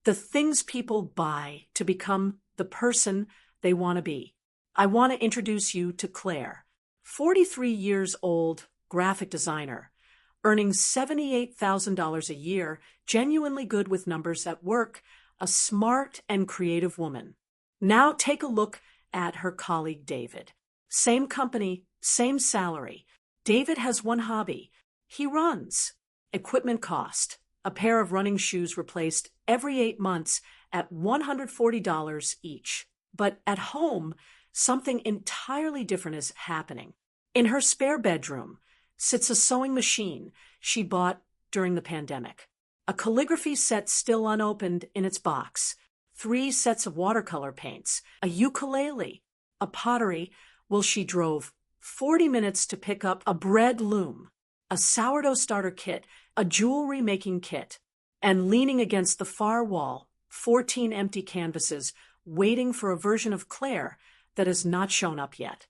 the things people buy to become the person they want to be. I want to introduce you to Claire, 43 years old, graphic designer, earning $78,000 a year, genuinely good with numbers at work, a smart and creative woman. Now take a look at her colleague David. Same company, same salary. David has one hobby. He runs. Equipment cost. A pair of running shoes replaced every 8 months at $140 each. But at home, something entirely different is happening. In her spare bedroom sits a sewing machine she bought during the pandemic, a calligraphy set still unopened in its box, 3 sets of watercolor paints, a ukulele, a pottery. Well, she drove 40 minutes to pick up a bread loom, a sourdough starter kit, a jewelry making kit, and leaning against the far wall, 14 empty canvases waiting for a version of Claire that has not shown up yet.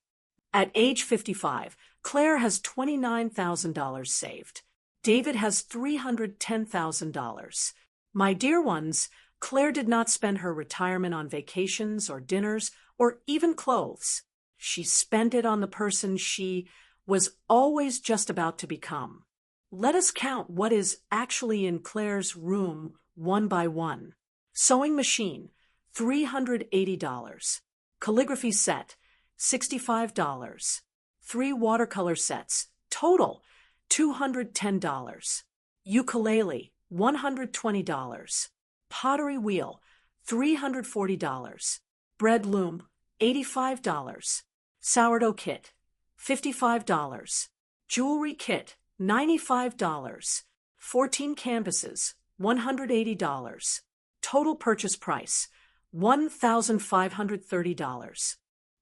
At age 55, Claire has $29,000 saved. David has $310,000. My dear ones, Claire did not spend her retirement on vacations or dinners or even clothes. She spent it on the person she was always just about to become. Let us count what is actually in Claire's room one by one. Sewing machine, $380. Calligraphy set, $65. 3 watercolor sets, total $210. Ukulele, $120. Pottery wheel, $340. Bread loom, $85. Sourdough kit, $55. Jewelry kit, $95. 14 canvases, $180. Total purchase price, $1,530.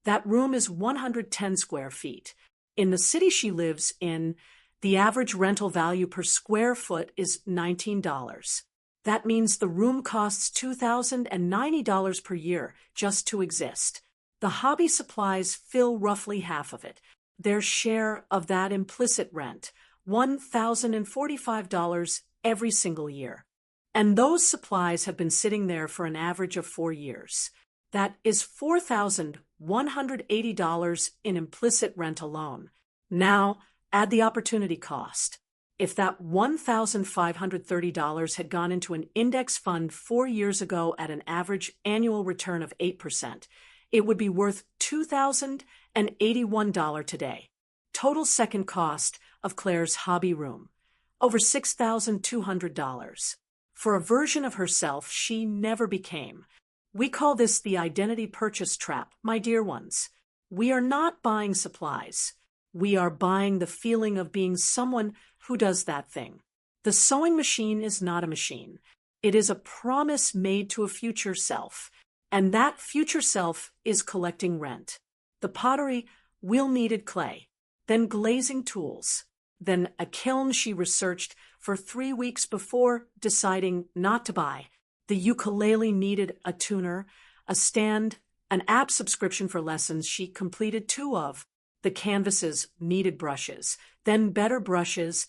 That room is 110 square feet. In the city she lives in, the average rental value per square foot is $19. That means the room costs $2,090 per year just to exist. The hobby supplies fill roughly half of it. Their share of that implicit rent, $1,045 every single year. And those supplies have been sitting there for an average of 4 years. That is $4,180 in implicit rent alone. Now, add the opportunity cost. If that $1,530 had gone into an index fund 4 years ago at an average annual return of 8%, it would be worth $2,081 today. Total second cost of Claire's hobby room, over $6,200. For a version of herself she never became. We call this the identity purchase trap, my dear ones. We are not buying supplies. We are buying the feeling of being someone who does that thing. The sewing machine is not a machine. It is a promise made to a future self, and that future self is collecting rent. The pottery, wheel-kneaded clay, then glazing tools, then a kiln she researched for 3 weeks before deciding not to buy. The ukulele needed a tuner, a stand, an app subscription for lessons she completed 2 of. The canvases needed brushes, then better brushes,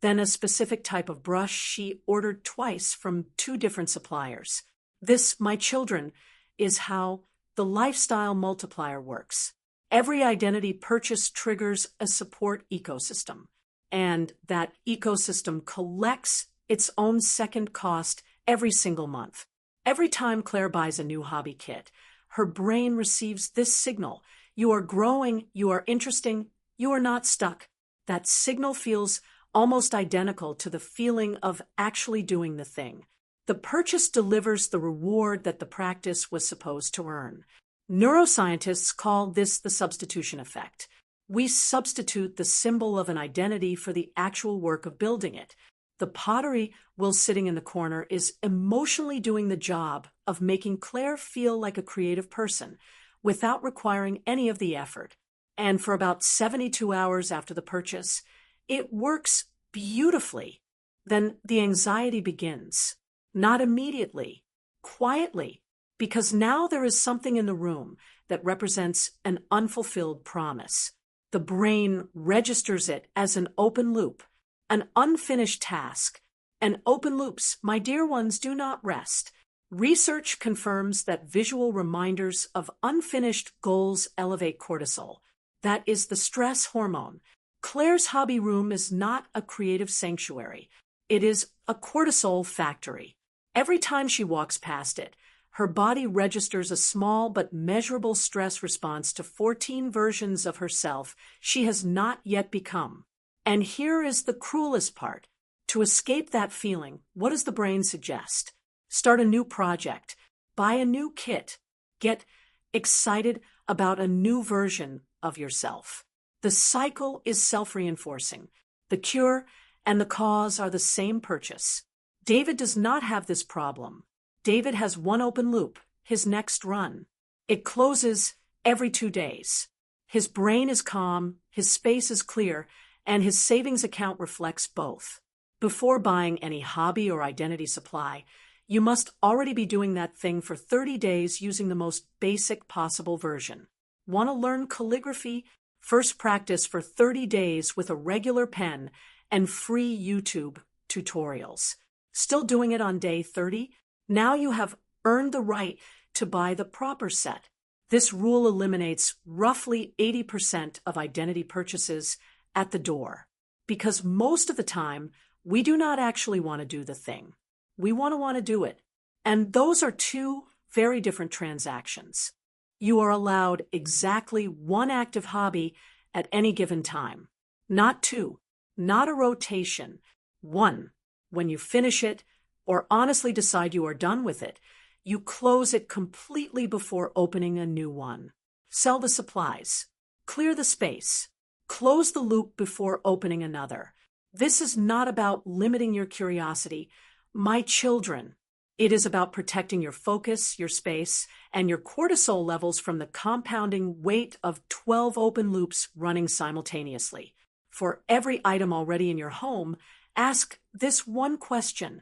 then a specific type of brush she ordered twice from 2 different suppliers. This, my children, is how the lifestyle multiplier works. Every identity purchase triggers a support ecosystem, and that ecosystem collects its own second cost every single month. Every time Claire buys a new hobby kit, her brain receives this signal. You are growing, you are interesting, you are not stuck. That signal feels almost identical to the feeling of actually doing the thing. The purchase delivers the reward that the practice was supposed to earn. Neuroscientists call this the substitution effect. We substitute the symbol of an identity for the actual work of building it. The pottery wheel sitting in the corner is emotionally doing the job of making Claire feel like a creative person without requiring any of the effort. And for about 72 hours after the purchase, it works beautifully. Then the anxiety begins. Not immediately, quietly, because now there is something in the room that represents an unfulfilled promise. The brain registers it as an open loop, an unfinished task. And open loops, my dear ones, do not rest. Research confirms that visual reminders of unfinished goals elevate cortisol. That is the stress hormone. Claire's hobby room is not a creative sanctuary. It is a cortisol factory. Every time she walks past it, her body registers a small but measurable stress response to 14 versions of herself she has not yet become. And here is the cruelest part. To escape that feeling, what does the brain suggest? Start a new project. Buy a new kit. Get excited about a new version of yourself. The cycle is self-reinforcing. The cure and the cause are the same purchase. David does not have this problem. David has one open loop, his next run. It closes every 2 days. His brain is calm, his space is clear, and his savings account reflects both. Before buying any hobby or identity supply, you must already be doing that thing for 30 days using the most basic possible version. Want to learn calligraphy? First practice for 30 days with a regular pen and free YouTube tutorials. Still doing it on day 30? Now you have earned the right to buy the proper set. This rule eliminates roughly 80% of identity purchases at the door, because most of the time, we do not actually want to do the thing. We want to do it. And those are two very different transactions. You are allowed exactly one active hobby at any given time. Not two. Not a rotation. One. When you finish it, or honestly decide you are done with it, you close it completely before opening a new one. Sell the supplies. Clear the space. Close the loop before opening another. This is not about limiting your curiosity, my children. It is about protecting your focus, your space, and your cortisol levels from the compounding weight of 12 open loops running simultaneously. For every item already in your home, ask this one question.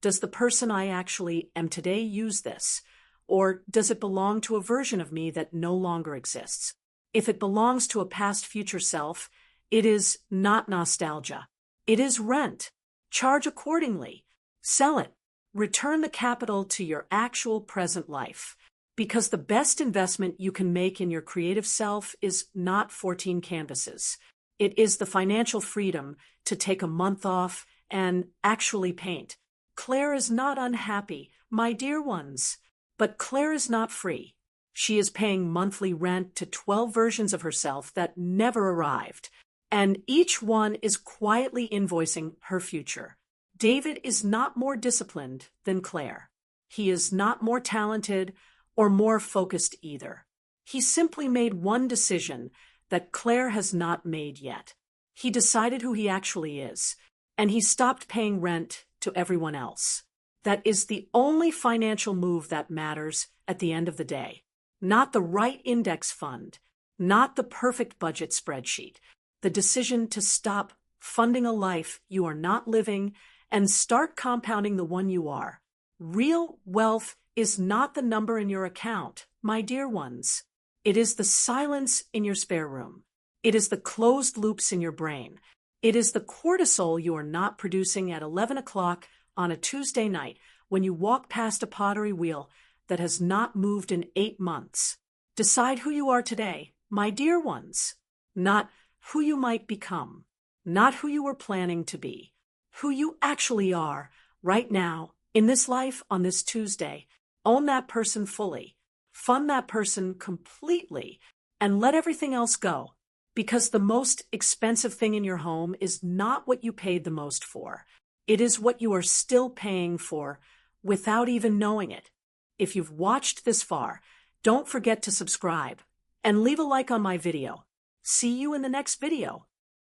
Does the person I actually am today use this? Or does it belong to a version of me that no longer exists? If it belongs to a past future self, it is not nostalgia. It is rent. Charge accordingly. Sell it. Return the capital to your actual present life. Because the best investment you can make in your creative self is not 14 canvases. It is the financial freedom to take a month off and actually paint. Claire is not unhappy, my dear ones. But Claire is not free. She is paying monthly rent to 12 versions of herself that never arrived. And each one is quietly invoicing her future. David is not more disciplined than Claire. He is not more talented or more focused either. He simply made one decision that Claire has not made yet. He decided who he actually is, and he stopped paying rent to everyone else. That is the only financial move that matters at the end of the day. Not the right index fund, not the perfect budget spreadsheet. The decision to stop funding a life you are not living and start compounding the one you are. Real wealth is not the number in your account, my dear ones. It is the silence in your spare room. It is the closed loops in your brain. It is the cortisol you are not producing at 11 o'clock on a Tuesday night when you walk past a pottery wheel that has not moved in 8 months. Decide who you are today, my dear ones. Not who you might become. Not who you were planning to be. Who you actually are right now, in this life, on this Tuesday. Own that person fully. Fund that person completely. And let everything else go. Because the most expensive thing in your home is not what you paid the most for. It is what you are still paying for without even knowing it. If you've watched this far, don't forget to subscribe and leave a like on my video. See you in the next video.